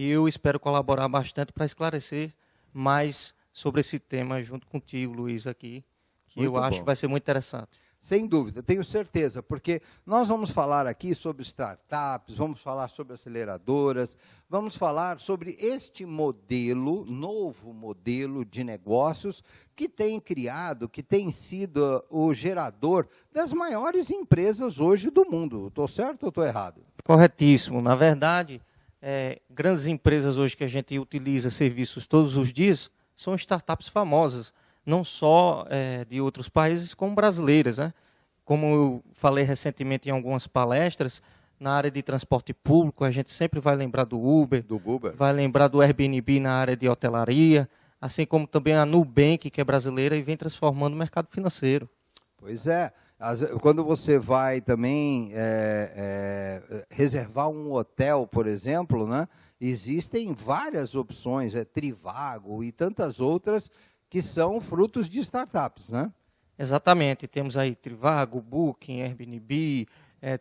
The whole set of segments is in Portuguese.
E eu espero colaborar bastante para esclarecer mais sobre esse tema junto contigo, Luiz, aqui, que eu acho que vai ser muito interessante. Sem dúvida, tenho certeza, porque nós vamos falar aqui sobre startups, vamos falar sobre aceleradoras, vamos falar sobre este modelo, novo modelo de negócios que tem criado, que tem sido o gerador das maiores empresas hoje do mundo. Estou certo ou estou errado? Corretíssimo. Na verdade, grandes empresas hoje que a gente utiliza serviços todos os dias são startups famosas, não só de outros países, como brasileiras, né? Como eu falei recentemente em algumas palestras, na área de transporte público, a gente sempre vai lembrar do Uber, vai lembrar do Airbnb na área de hotelaria, assim como também a Nubank, que é brasileira e vem transformando o mercado financeiro. Pois é. Quando você vai também reservar um hotel, por exemplo, né, existem várias opções, Trivago e tantas outras que são frutos de startups, né? Exatamente. Temos aí Trivago, Booking, Airbnb,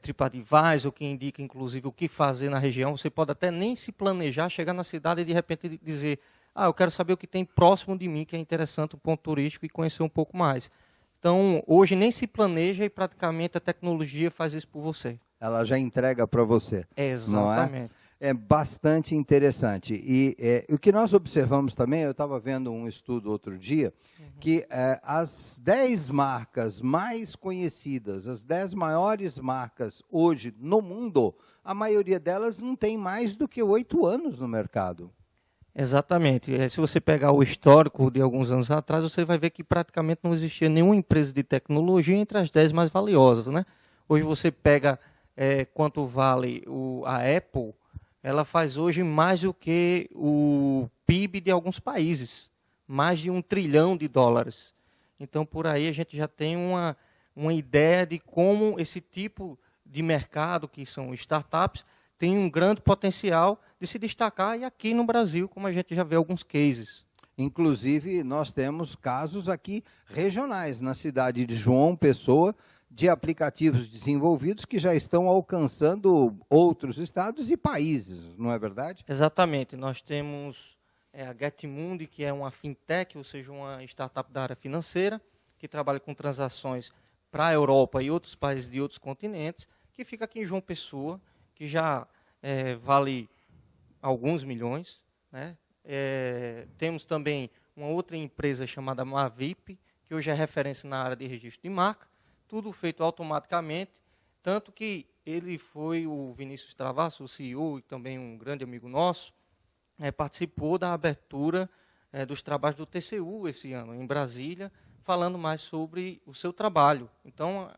TripAdvisor, que indica, inclusive, o que fazer na região. Você pode até nem se planejar, chegar na cidade e, de repente, dizer eu quero saber o que tem próximo de mim, que é interessante, um ponto turístico, e conhecer um pouco mais. Então, hoje nem se planeja e praticamente a tecnologia faz isso por você. Ela já entrega para você. Exatamente. É bastante interessante. E o que nós observamos também, eu estava vendo um estudo outro dia, que as 10 marcas mais conhecidas, as 10 maiores marcas hoje no mundo, a maioria delas não tem mais do que 8 anos no mercado. Exatamente. Se você pegar o histórico de alguns anos atrás, você vai ver que praticamente não existia nenhuma empresa de tecnologia entre as 10 mais valiosas, né? Hoje você pega quanto vale a Apple, ela faz hoje mais do que o PIB de alguns países, mais de $1 trilhão. Então, por aí a gente já tem uma ideia de como esse tipo de mercado, que são startups, tem um grande potencial de se destacar, e aqui no Brasil, como a gente já vê alguns cases. Inclusive, nós temos casos aqui regionais, na cidade de João Pessoa, de aplicativos desenvolvidos que já estão alcançando outros estados e países, não é verdade? Exatamente. Nós temos a Getmundi, que é uma fintech, ou seja, uma startup da área financeira, que trabalha com transações para a Europa e outros países de outros continentes, que fica aqui em João Pessoa, que já vale alguns milhões, né? Temos também uma outra empresa chamada Mavip, que hoje é referência na área de registro de marca, tudo feito automaticamente, tanto que o Vinícius Travasso, o CEO, e também um grande amigo nosso, participou da abertura dos trabalhos do TCU esse ano, em Brasília, falando mais sobre o seu trabalho. Então,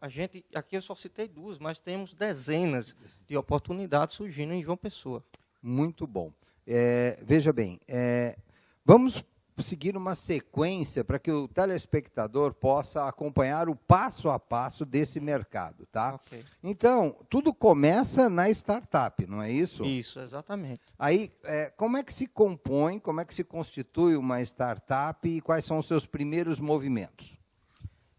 aqui eu só citei 2, mas temos dezenas de oportunidades surgindo em João Pessoa. Muito bom. Veja bem, vamos seguir uma sequência para que o telespectador possa acompanhar o passo a passo desse mercado, tá? Okay. Então, tudo começa na startup, não é isso? Isso, exatamente. Aí, como é que se compõe, como é que se constitui uma startup e quais são os seus primeiros movimentos?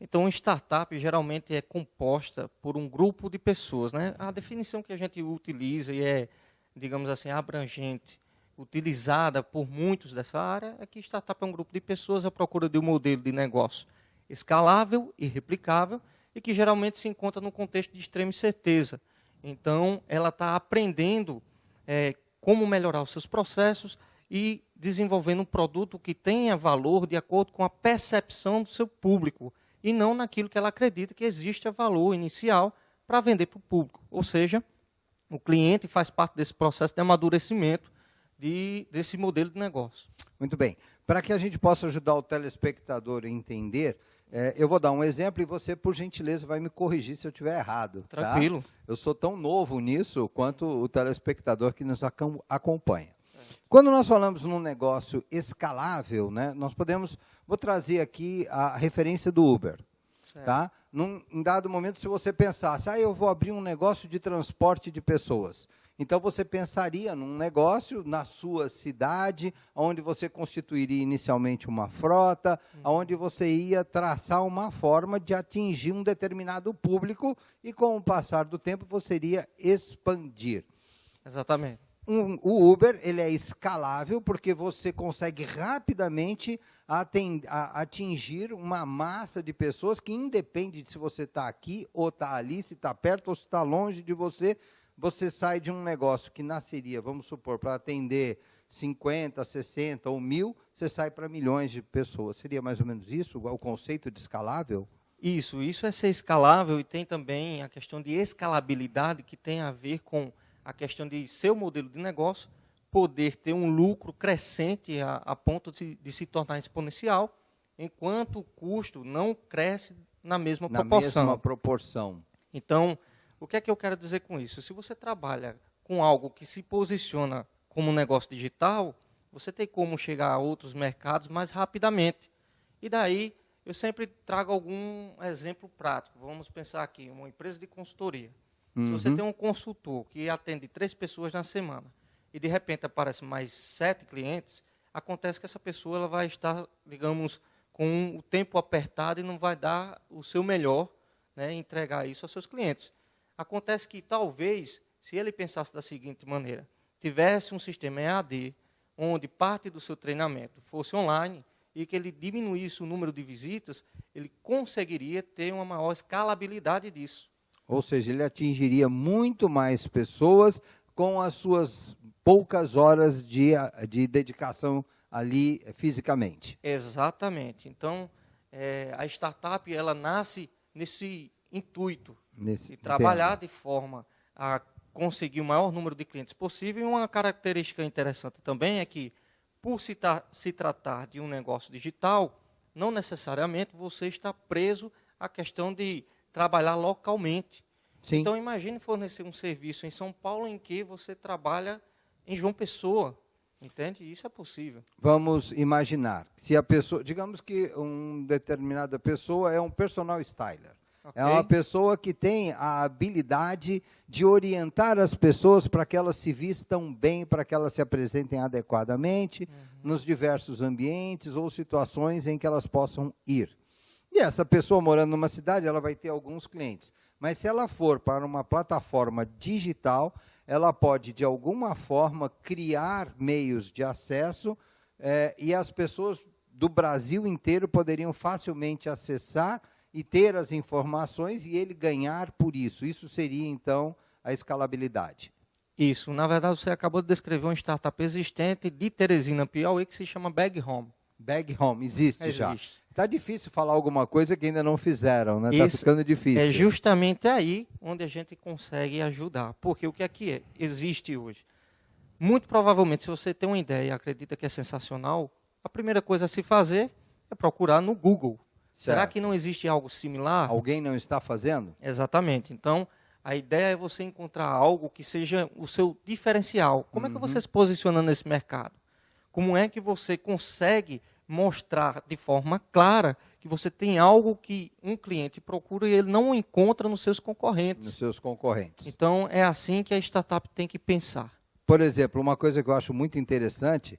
Então, uma startup geralmente é composta por um grupo de pessoas, né? A definição que a gente utiliza e é, digamos assim, abrangente, utilizada por muitos dessa área, é que startup é um grupo de pessoas à procura de um modelo de negócio escalável e replicável e que geralmente se encontra num contexto de extrema incerteza. Então, ela está aprendendo como melhorar os seus processos e desenvolvendo um produto que tenha valor de acordo com a percepção do seu público e não naquilo que ela acredita que existe valor inicial para vender para o público. Ou seja, o cliente faz parte desse processo de amadurecimento desse modelo de negócio. Muito bem. Para que a gente possa ajudar o telespectador a entender, eu vou dar um exemplo e você, por gentileza, vai me corrigir se eu estiver errado. Tranquilo. Tá? Eu sou tão novo nisso quanto o telespectador que nos acompanha. Quando nós falamos num negócio escalável, né, vou trazer aqui a referência do Uber. Tá? Em dado momento, se você pensasse, eu vou abrir um negócio de transporte de pessoas. Então, você pensaria num negócio na sua cidade, onde você constituiria inicialmente uma frota, onde você ia traçar uma forma de atingir um determinado público e, com o passar do tempo, você iria expandir. Exatamente. o Uber ele é escalável porque você consegue rapidamente atingir uma massa de pessoas que independe de se você está aqui ou está ali, se está perto ou se está longe de você, você sai de um negócio que nasceria, vamos supor, para atender 50, 60 ou 1.000, você sai para milhões de pessoas. Seria mais ou menos isso, o conceito de escalável? Isso é ser escalável, e tem também a questão de escalabilidade, que tem a ver com a questão de seu modelo de negócio poder ter um lucro crescente a ponto de se tornar exponencial, enquanto o custo não cresce na mesma proporção. Na mesma proporção. Então, o que é que eu quero dizer com isso? Se você trabalha com algo que se posiciona como um negócio digital, você tem como chegar a outros mercados mais rapidamente. E daí, eu sempre trago algum exemplo prático. Vamos pensar aqui, uma empresa de consultoria. Se você tem um consultor que atende 3 pessoas na semana, e de repente aparecem mais 7 clientes, acontece que essa pessoa ela vai estar, digamos, com o tempo apertado e não vai dar o seu melhor, né, entregar isso aos seus clientes. Acontece que talvez, se ele pensasse da seguinte maneira, tivesse um sistema EAD, onde parte do seu treinamento fosse online, e que ele diminuísse o número de visitas, ele conseguiria ter uma maior escalabilidade disso. Ou seja, ele atingiria muito mais pessoas com as suas poucas horas de dedicação ali fisicamente. Exatamente. Então, a startup ela nasce nesse intuito de trabalhar de forma a conseguir o maior número de clientes possível. E uma característica interessante também é que, por se tratar de um negócio digital, não necessariamente você está preso à questão de trabalhar localmente. Sim. Então, imagine fornecer um serviço em São Paulo em que você trabalha em João Pessoa, entende? Isso é possível. Vamos imaginar, se a pessoa, digamos que uma determinada pessoa é um personal styler. Okay. É uma pessoa que tem a habilidade de orientar as pessoas para que elas se vistam bem, para que elas se apresentem adequadamente nos diversos ambientes ou situações em que elas possam ir. E essa pessoa morando numa cidade, ela vai ter alguns clientes. Mas se ela for para uma plataforma digital, ela pode, de alguma forma, criar meios de acesso e as pessoas do Brasil inteiro poderiam facilmente acessar e ter as informações e ele ganhar por isso. Isso seria, então, a escalabilidade. Isso. Na verdade, você acabou de descrever uma startup existente de Teresina, Piauí, que se chama Bag Home. Bag Home, existe já. Está difícil falar alguma coisa que ainda não fizeram, né? Está ficando difícil. É justamente aí onde a gente consegue ajudar. Porque o que é existe hoje? Muito provavelmente, se você tem uma ideia e acredita que é sensacional, a primeira coisa a se fazer é procurar no Google. Certo. Será que não existe algo similar? Alguém não está fazendo? Exatamente. Então, a ideia é você encontrar algo que seja o seu diferencial. Como é que você se posiciona nesse mercado? Como é que você consegue mostrar de forma clara que você tem algo que um cliente procura e ele não encontra nos seus concorrentes? Nos seus concorrentes. Então, é assim que a startup tem que pensar. Por exemplo, uma coisa que eu acho muito interessante,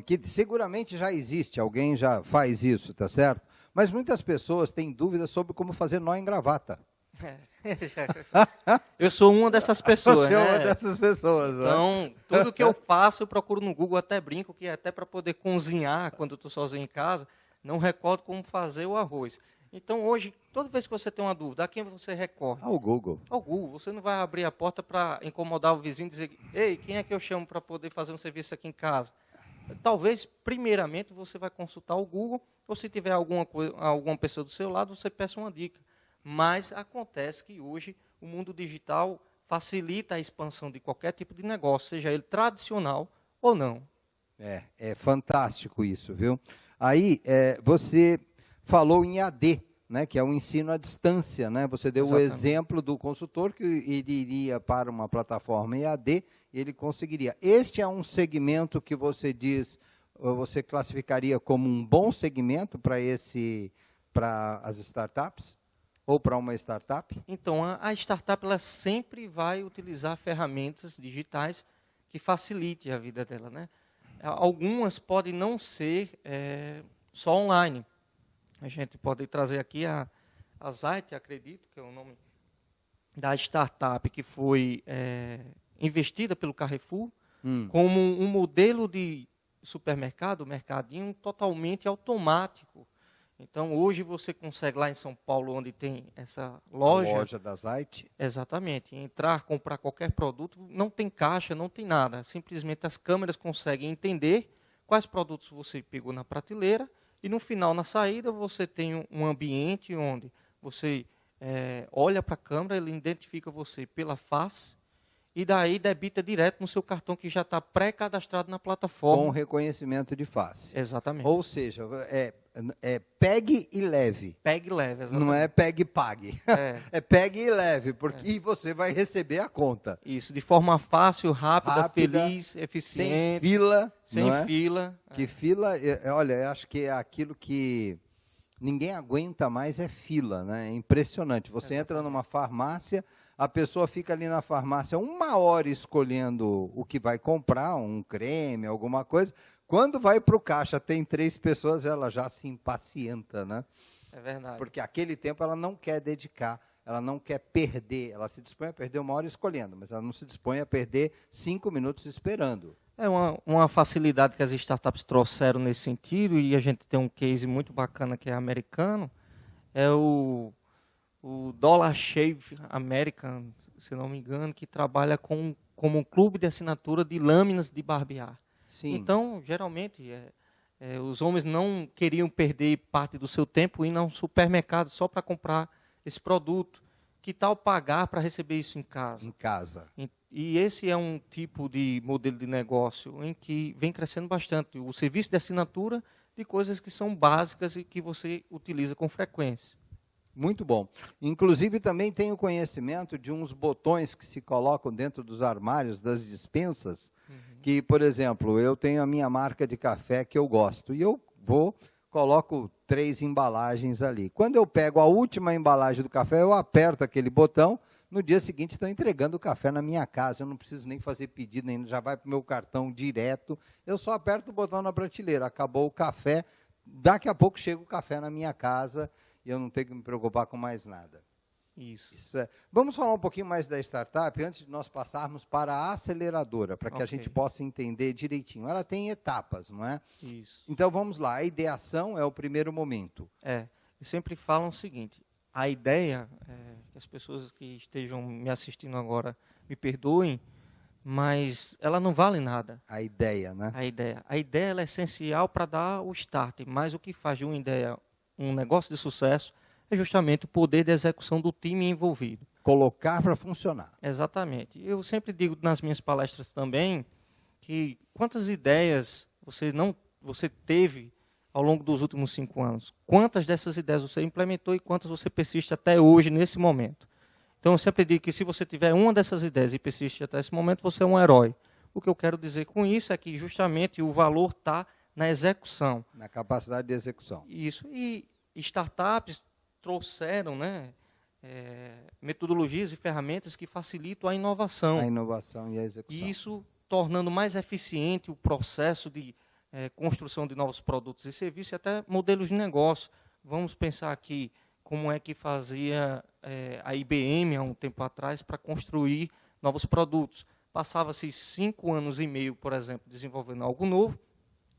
que seguramente já existe, alguém já faz isso, tá certo? Mas muitas pessoas têm dúvidas sobre como fazer nó em gravata. Eu sou uma dessas pessoas, Você é uma dessas pessoas, então, tudo que eu faço, eu procuro no Google, até brinco, que é até para poder cozinhar, quando eu estou sozinho em casa, não recordo como fazer o arroz. Então, hoje, toda vez que você tem uma dúvida, a quem você recorre? Ao Google. Ao Google. Você não vai abrir a porta para incomodar o vizinho e dizer, ei, quem é que eu chamo para poder fazer um serviço aqui em casa? Talvez, primeiramente, você vai consultar o Google, ou se tiver alguma pessoa do seu lado, você peça uma dica. Mas acontece que hoje o mundo digital facilita a expansão de qualquer tipo de negócio, seja ele tradicional ou não. É fantástico isso, viu? Aí, você falou em AD, né, que é o ensino à distância, né? Você deu o exemplo do consultor que ele iria para uma plataforma EAD e ele conseguiria. Este é um segmento que você diz, você classificaria como um bom segmento para as startups? Ou para uma startup? Então, a startup ela sempre vai utilizar ferramentas digitais que facilitem a vida dela, né? Algumas podem não ser só online. A gente pode trazer aqui a Zite, acredito, que é o nome da startup que foi investida pelo Carrefour, como um modelo de supermercado, mercadinho, totalmente automático. Então, hoje você consegue lá em São Paulo, onde tem essa loja... A loja da Zait. Exatamente. Entrar, comprar qualquer produto, não tem caixa, não tem nada. Simplesmente as câmeras conseguem entender quais produtos você pegou na prateleira e, no final, na saída, você tem um ambiente onde você olha para a câmera, ele identifica você pela face e daí debita direto no seu cartão que já está pré-cadastrado na plataforma. Com reconhecimento de face. Exatamente. Ou seja, pegue e leve. Pegue e leve, exatamente. Não é pegue e pague. É pegue e leve, porque e você vai receber a conta. Isso, de forma fácil, rápida, feliz, eficiente. Sem fila. Sem fila. Que fila, olha, eu acho que é aquilo que ninguém aguenta mais é fila, né? É impressionante. Você entra numa farmácia, a pessoa fica ali na farmácia 1 hora escolhendo o que vai comprar, um creme, alguma coisa. Quando vai para o caixa, tem 3 pessoas, ela já se impacienta, né? É verdade. Porque aquele tempo ela não quer dedicar, ela não quer perder. Ela se dispõe a perder 1 hora escolhendo, mas ela não se dispõe a perder 5 minutos esperando. É uma facilidade que as startups trouxeram nesse sentido, e a gente tem um case muito bacana que é americano, é o Dollar Shave American, se não me engano, que trabalha como um clube de assinatura de lâminas de barbear. Sim. Então, geralmente, os homens não queriam perder parte do seu tempo indo a um supermercado só para comprar esse produto. Que tal pagar para receber isso em casa? Em casa. E esse é um tipo de modelo de negócio em que vem crescendo bastante. O serviço de assinatura de coisas que são básicas e que você utiliza com frequência. Muito bom. Inclusive, também tenho conhecimento de uns botões que se colocam dentro dos armários das despensas, que, por exemplo, eu tenho a minha marca de café que eu gosto, e eu coloco 3 embalagens ali. Quando eu pego a última embalagem do café, eu aperto aquele botão, no dia seguinte estão entregando o café na minha casa, eu não preciso nem fazer pedido, nem já vai para o meu cartão direto, eu só aperto o botão na prateleira, acabou o café, daqui a pouco chega o café na minha casa, e eu não tenho que me preocupar com mais nada. Isso. Vamos falar um pouquinho mais da startup, antes de nós passarmos para a aceleradora, para que a gente possa entender direitinho. Ela tem etapas, não é? Isso. Então, vamos lá. A ideação é o primeiro momento. Eu sempre falo o seguinte, a ideia, que as pessoas que estejam me assistindo agora me perdoem, mas ela não vale nada. A ideia, né? A ideia ela é essencial para dar o start, mas o que faz de uma ideia um negócio de sucesso é justamente o poder de execução do time envolvido. Colocar para funcionar. Exatamente. Eu sempre digo nas minhas palestras também que quantas ideias você teve ao longo dos últimos 5 anos? Quantas dessas ideias você implementou e quantas você persiste até hoje, nesse momento? Então, eu sempre digo que se você tiver uma dessas ideias e persiste até esse momento, você é um herói. O que eu quero dizer com isso é que justamente o valor está na execução. Na capacidade de execução. Isso. E startups trouxeram, metodologias e ferramentas que facilitam a inovação. A inovação e a execução. E isso tornando mais eficiente o processo de construção de novos produtos e serviços e até modelos de negócio. Vamos pensar aqui como é que fazia a IBM há um tempo atrás para construir novos produtos. Passava-se 5 anos e meio, por exemplo, desenvolvendo algo novo.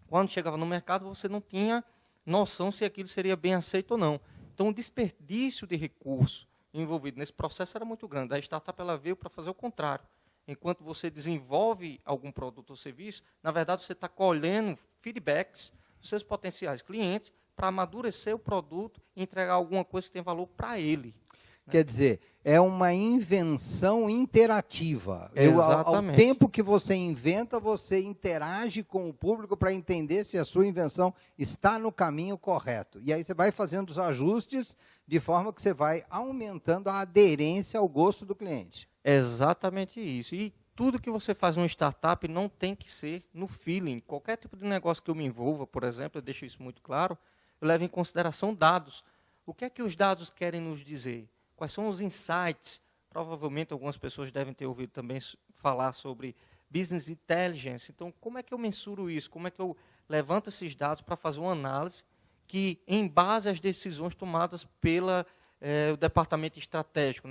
Quando chegava no mercado, você não tinha noção se aquilo seria bem aceito ou não. Então, o desperdício de recurso envolvido nesse processo era muito grande. A startup ela veio para fazer o contrário. Enquanto você desenvolve algum produto ou serviço, na verdade, você está colhendo feedbacks dos seus potenciais clientes para amadurecer o produto e entregar alguma coisa que tem valor para ele. Quer dizer, é uma invenção interativa. Exatamente. Ao tempo que você inventa, você interage com o público para entender se a sua invenção está no caminho correto. E aí você vai fazendo os ajustes de forma que você vai aumentando a aderência ao gosto do cliente. Exatamente isso. E tudo que você faz numa startup não tem que ser no feeling. Qualquer tipo de negócio que eu me envolva, por exemplo, eu deixo isso muito claro, eu levo em consideração dados. O que é que os dados querem nos dizer? Quais são os insights? Provavelmente algumas pessoas devem ter ouvido também falar sobre business intelligence. Então, como é que eu mensuro isso? Como é que eu levanto esses dados para fazer uma análise que, em base às decisões tomadas pelo departamento estratégico,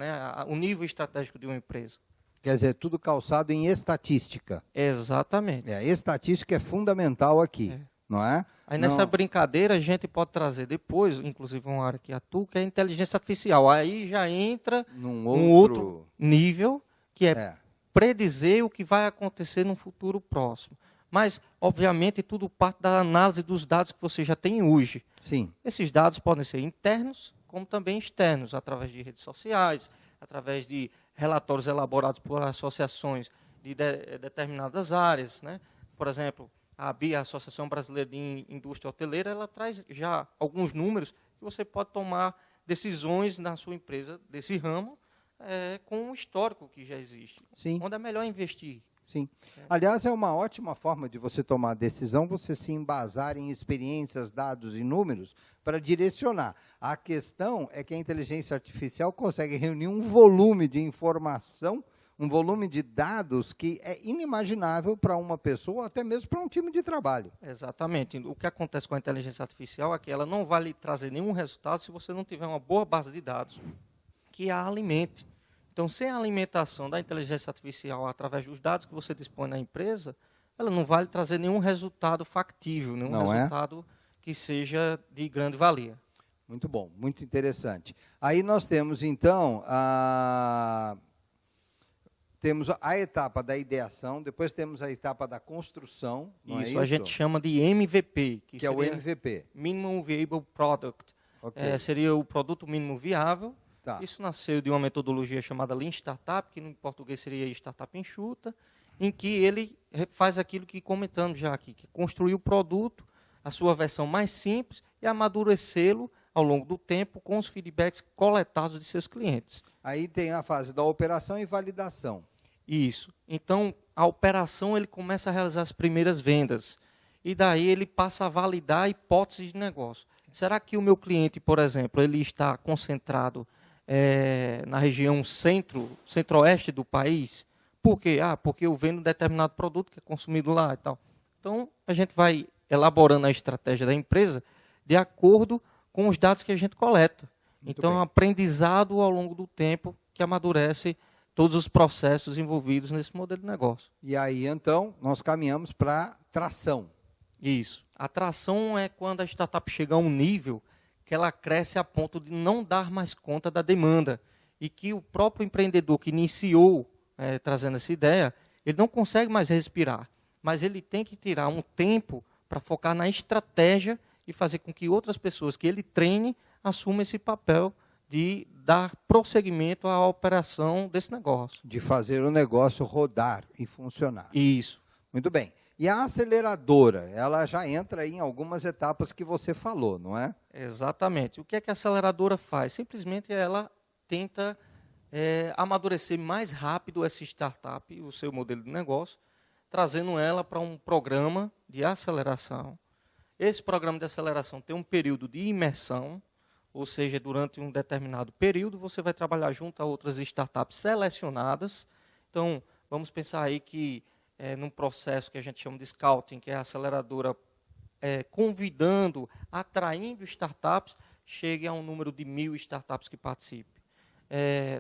o nível estratégico de uma empresa? Quer dizer, tudo calçado em estatística. Exatamente. Estatística é fundamental aqui, não é? Aí nessa brincadeira a gente pode trazer depois, inclusive uma área que atua, que é a inteligência artificial. Aí já entra num outro nível, que é predizer o que vai acontecer no futuro próximo. Mas, obviamente, tudo parte da análise dos dados que você já tem hoje. Sim. Esses dados podem ser internos, como também externos, através de redes sociais, através de relatórios elaborados por associações de determinadas áreas, né? Por exemplo, a ABI, a Associação Brasileira de Indústria Hoteleira, ela traz já alguns números que você pode tomar decisões na sua empresa desse ramo com um histórico que já existe. Sim. Onde é melhor investir. Sim. Aliás, é uma ótima forma de você tomar a decisão, você se embasar em experiências, dados e números para direcionar. A questão é que a inteligência artificial consegue reunir um volume de informação, um volume de dados que é inimaginável para uma pessoa, ou até mesmo para um time de trabalho. Exatamente. O que acontece com a inteligência artificial é que ela não vai lhe trazer nenhum resultado se você não tiver uma boa base de dados que a alimente. Então, sem a alimentação da inteligência artificial através dos dados que você dispõe na empresa, ela não vai lhe trazer nenhum resultado factível, nenhum resultado que seja de grande valia. Muito bom, muito interessante. Aí nós temos, então, temos a etapa da ideação, depois temos a etapa da construção. Isso, a gente chama de MVP. Que é o MVP. Minimum Viable Product. Okay. Seria o produto mínimo viável. Tá. Isso nasceu de uma metodologia chamada Lean Startup, que no português seria startup enxuta, em que ele faz aquilo que comentamos já aqui, que é construir o produto, a sua versão mais simples, e amadurecê-lo ao longo do tempo com os feedbacks coletados de seus clientes. Aí tem a fase da operação e validação. Isso. Então, a operação ele começa a realizar as primeiras vendas, e daí ele passa a validar hipóteses de negócio. Será que o meu cliente, por exemplo, ele está concentrado na região centro-oeste do país? Por quê? Porque eu vendo determinado produto que é consumido lá e tal. Então, a gente vai elaborando a estratégia da empresa de acordo com os dados que a gente coleta. Então, é um aprendizado ao longo do tempo que amadurece todos os processos envolvidos nesse modelo de negócio. E aí, então, nós caminhamos para tração. Isso. A tração é quando a startup chega a um nível que ela cresce a ponto de não dar mais conta da demanda e que o próprio empreendedor que iniciou trazendo essa ideia, ele não consegue mais respirar, mas ele tem que tirar um tempo para focar na estratégia e fazer com que outras pessoas que ele treine assumam esse papel de dar prosseguimento à operação desse negócio. De fazer o negócio rodar e funcionar. Isso. Muito bem. E a aceleradora, ela já entra aí em algumas etapas que você falou, não é? Exatamente. O que é que a aceleradora faz? Simplesmente ela tenta amadurecer mais rápido essa startup, o seu modelo de negócio, trazendo ela para um programa de aceleração. Esse programa de aceleração tem um período de imersão, ou seja, durante um determinado período você vai trabalhar junto a outras startups selecionadas. Então, vamos pensar aí que num processo que a gente chama de scouting, que é a aceleradora convidando, atraindo startups, chegue a um número de 1.000 startups que participem.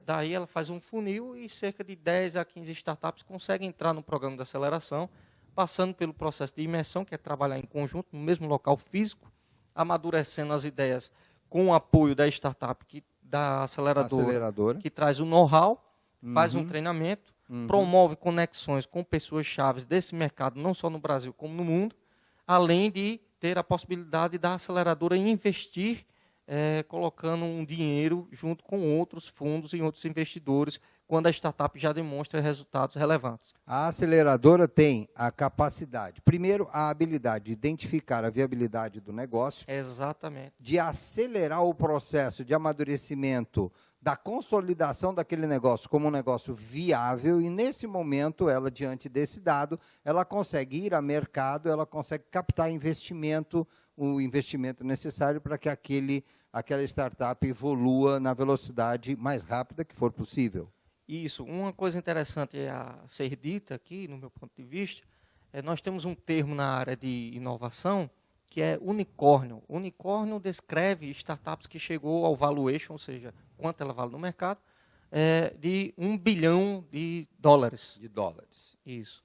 Daí ela faz um funil e cerca de 10 a 15 startups conseguem entrar no programa de aceleração, passando pelo processo de imersão, que é trabalhar em conjunto no mesmo local físico, amadurecendo as ideias com o apoio da startup, da aceleradora, que traz o know-how, faz um treinamento, promove conexões com pessoas-chave desse mercado, não só no Brasil como no mundo, além de ter a possibilidade da aceleradora investir, colocando um dinheiro junto com outros fundos e outros investidores, quando a startup já demonstra resultados relevantes. A aceleradora tem a capacidade, primeiro, a habilidade de identificar a viabilidade do negócio. Exatamente. De acelerar o processo de amadurecimento da consolidação daquele negócio como um negócio viável, e nesse momento, ela, diante desse dado, ela consegue ir a mercado, ela consegue captar investimento, o investimento necessário para que aquela startup evolua na velocidade mais rápida que for possível. Isso. Uma coisa interessante a ser dita aqui, no meu ponto de vista, nós temos um termo na área de inovação, que é unicórnio. Unicórnio descreve startups que chegou ao valuation, ou seja, quanto ela vale no mercado, de US$ 1 bilhão. De dólares. Isso.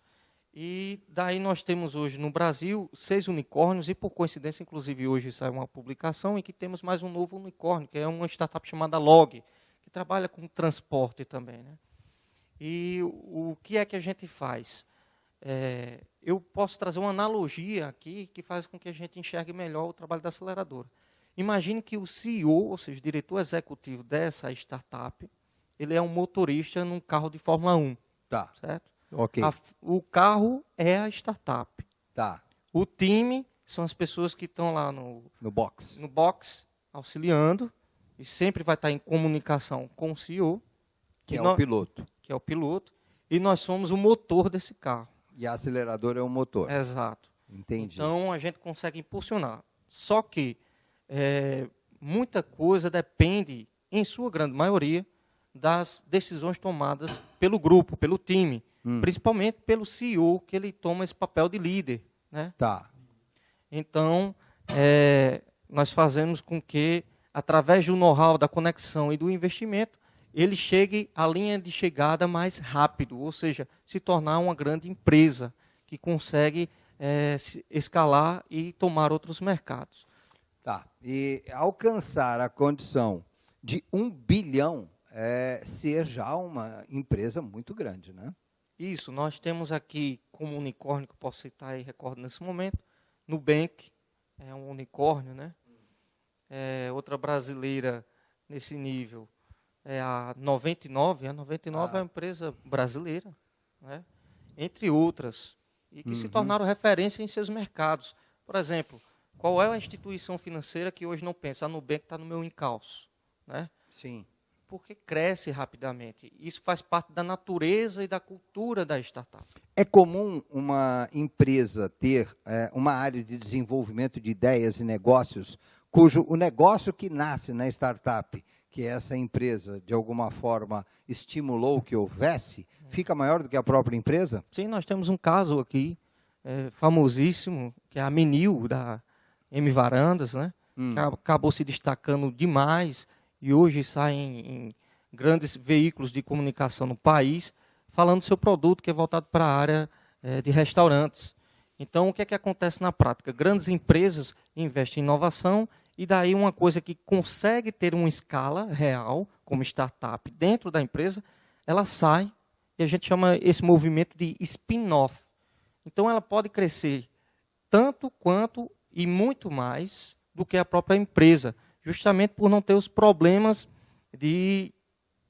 E daí nós temos hoje no Brasil 6 unicórnios e, por coincidência, inclusive hoje sai uma publicação em que temos mais um novo unicórnio, que é uma startup chamada Log, que trabalha com transporte também, né? E o que é que a gente faz? Eu posso trazer uma analogia aqui que faz com que a gente enxergue melhor o trabalho da aceleradora. Imagine que o CEO, ou seja, o diretor executivo dessa startup, ele é um motorista num carro de Fórmula 1. Tá. Certo? Ok. O carro é a startup. Tá. O time são as pessoas que estão lá no box, auxiliando, e sempre vai estar em comunicação com o CEO. Que é o piloto. Que é o piloto. E nós somos o motor desse carro. E a aceleradora é o motor. Exato. Entendi. Então, a gente consegue impulsionar. Só que muita coisa depende, em sua grande maioria, das decisões tomadas pelo grupo, pelo time. Principalmente pelo CEO, que ele toma esse papel de líder, né? Tá. Então, nós fazemos com que, através do know-how, da conexão e do investimento, ele chegue à linha de chegada mais rápido, ou seja, se tornar uma grande empresa que consegue escalar e tomar outros mercados. Tá. E alcançar a condição de 1 bilhão ser já uma empresa muito grande, né? Isso, nós temos aqui como unicórnio, que eu posso citar e recordo nesse momento, Nubank, é um unicórnio, né? Outra brasileira nesse nível é a 99, é uma empresa brasileira, né? Entre outras, e que se tornaram referência em seus mercados. Por exemplo, qual é a instituição financeira que hoje não pensa, a Nubank está no meu encalço, né? Sim. Porque cresce rapidamente. Isso faz parte da natureza e da cultura da startup. É comum uma empresa ter uma área de desenvolvimento de ideias e negócios, cujo o negócio que nasce na startup, que essa empresa, de alguma forma, estimulou que houvesse, fica maior do que a própria empresa? Sim, nós temos um caso aqui, famosíssimo, que é a Menil, da M Varandas, né? Que acabou se destacando demais, e hoje sai em grandes veículos de comunicação no país, falando do seu produto, que é voltado para a área de restaurantes. Então, o que é que acontece na prática? Grandes empresas investem em inovação, e daí uma coisa que consegue ter uma escala real, como startup, dentro da empresa, ela sai, e a gente chama esse movimento de spin-off. Então, ela pode crescer tanto quanto e muito mais do que a própria empresa, justamente por não ter os problemas de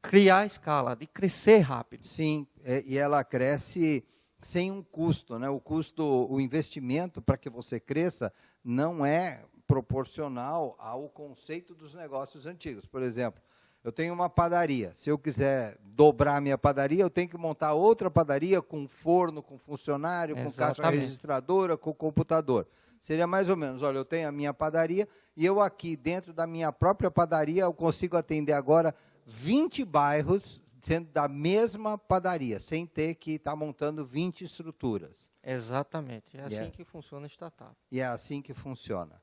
criar escala, de crescer rápido. Sim, e ela cresce sem um custo, né? O investimento para que você cresça não é proporcional ao conceito dos negócios antigos. Por exemplo, eu tenho uma padaria. Se eu quiser dobrar a minha padaria, eu tenho que montar outra padaria com forno, com funcionário, com caixa registradora, com computador. Seria mais ou menos, olha, eu tenho a minha padaria e eu aqui, dentro da minha própria padaria, eu consigo atender agora 20 bairros sendo da mesma padaria, sem ter que estar montando 20 estruturas. Exatamente. É assim que funciona a startup. E é assim que funciona.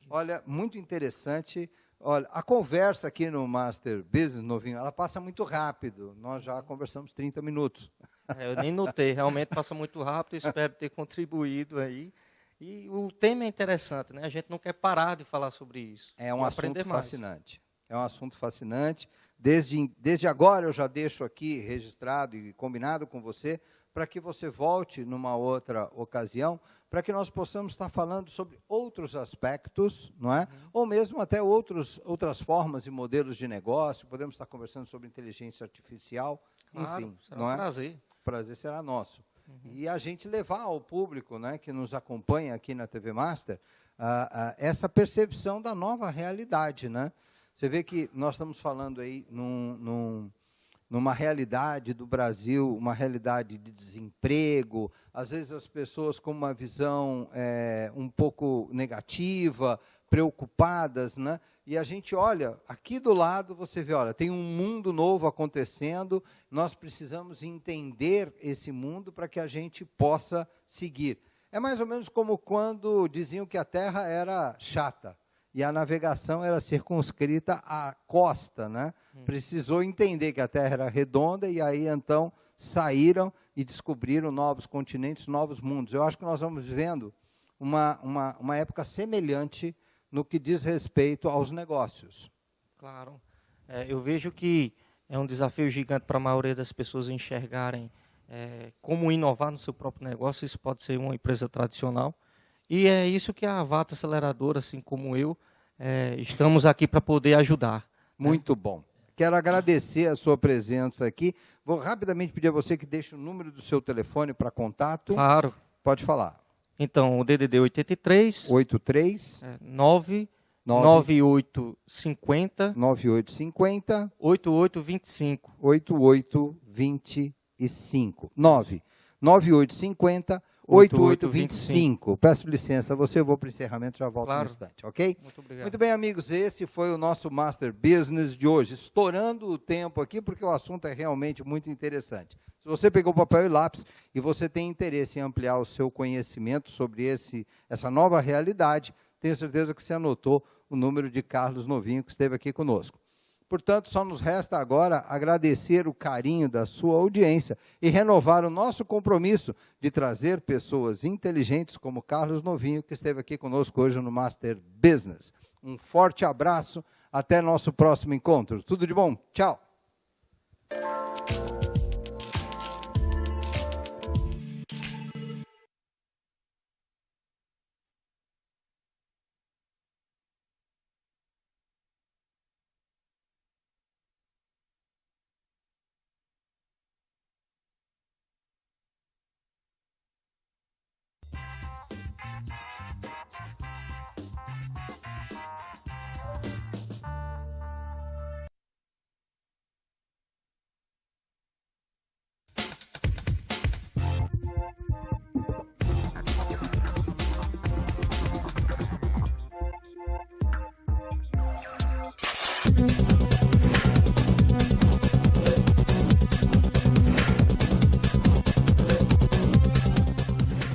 Olha, muito interessante. Olha, a conversa aqui no Master Business, Novinho, ela passa muito rápido. Nós já conversamos 30 minutos. Eu nem notei, realmente passa muito rápido, espero ter contribuído aí. E o tema é interessante, né? A gente não quer parar de falar sobre isso. É um assunto fascinante. É um assunto fascinante. Desde agora eu já deixo aqui registrado e combinado com você para que você volte numa outra ocasião, para que nós possamos estar falando sobre outros aspectos, não é? Ou mesmo até outras formas e modelos de negócio. Podemos estar conversando sobre inteligência artificial. Claro, enfim, será não um prazer. O prazer será nosso. E a gente levar ao público, né, que nos acompanha aqui na TV Master, essa percepção da nova realidade, né? Você vê que nós estamos falando aí numa realidade do Brasil, uma realidade de desemprego, às vezes as pessoas com uma visão um pouco negativa, preocupadas, né? E a gente olha, aqui do lado você vê, olha, tem um mundo novo acontecendo, nós precisamos entender esse mundo para que a gente possa seguir. É mais ou menos como quando diziam que a Terra era chata. e a navegação era circunscrita à costa, né? Precisou entender que a Terra era redonda e aí então saíram e descobriram novos continentes, novos mundos. Eu acho que nós vamos vivendo uma época semelhante no que diz respeito aos negócios. Claro. Eu vejo que é um desafio gigante para a maioria das pessoas enxergarem como inovar no seu próprio negócio. Isso pode ser uma empresa tradicional. E é isso que a Vata Aceleradora, assim como eu, estamos aqui para poder ajudar. Muito bom. Quero agradecer a sua presença aqui. Vou rapidamente pedir a você que deixe o número do seu telefone para contato. Claro. Pode falar. Então, o DDD 83 83 9850 9850 8825. 8825. 9850 8825. Peço licença a você, eu vou para o encerramento, já volto no instante, ok? Muito obrigado. Muito bem, amigos, esse foi o nosso Master Business de hoje. Estourando o tempo aqui, porque o assunto é realmente muito interessante. Se você pegou papel e lápis e você tem interesse em ampliar o seu conhecimento sobre essa nova realidade, tenho certeza que você anotou o número de Carlos Novinho, que esteve aqui conosco. Portanto, só nos resta agora agradecer o carinho da sua audiência e renovar o nosso compromisso de trazer pessoas inteligentes como Carlos Novinho, que esteve aqui conosco hoje no Master Business. Um forte abraço, até nosso próximo encontro. Tudo de bom, tchau!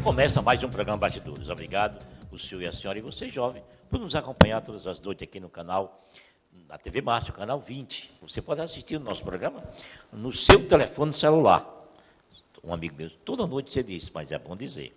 Começa mais um programa Bastidores. Obrigado, o senhor e a senhora, e você, jovem, por nos acompanhar todas as noites aqui no canal, na TV Márcio, canal 20. Você pode assistir o nosso programa no seu telefone celular. Um amigo meu, toda noite você diz, mas é bom dizer.